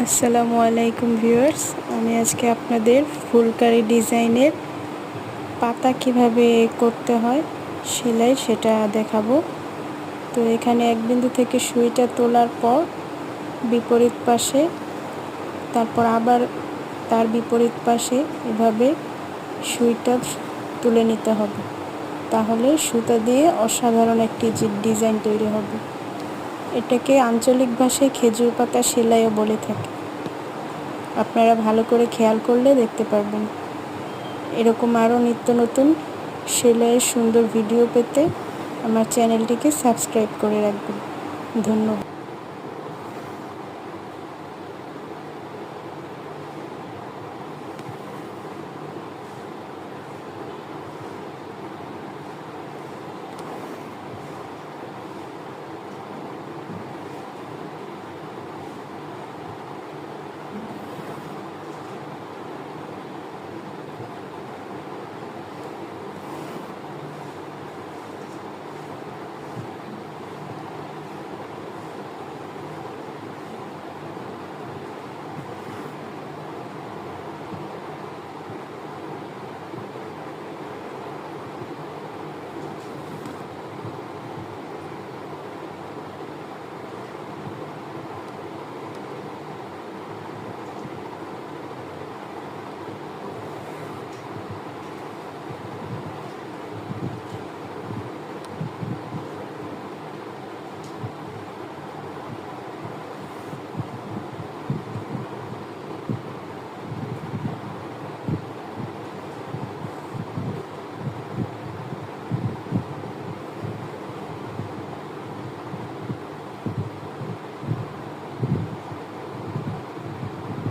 আসসালামু আলাইকুম ভিউয়ার্স, আমি আজকে আপনাদের ফুলকারি ডিজাইনের পাতা কিভাবে করতে হয় সেলাই সেটা দেখাবো। তো এখানে এক বিন্দু থেকে সুইটা তোলার পর বিপরীত পাশে, তারপর আবার তার বিপরীত পাশে এভাবে সুইটা তুলে নিতে হবে, তাহলে সুতা দিয়ে অসাধারণ একটি ডিজাইন তৈরি হবে। এটাকে আঞ্চলিক ভাষায় খেজুর পাতা সেলাইও বলে থাকে। আপনারা ভালো করে খেয়াল করলে দেখতে পারবেন। এরকম আরও নিত্য নতুন সেলাইয়ের সুন্দর ভিডিও পেতে আমার চ্যানেলটিকে সাবস্ক্রাইব করে রাখবেন। ধন্যবাদ।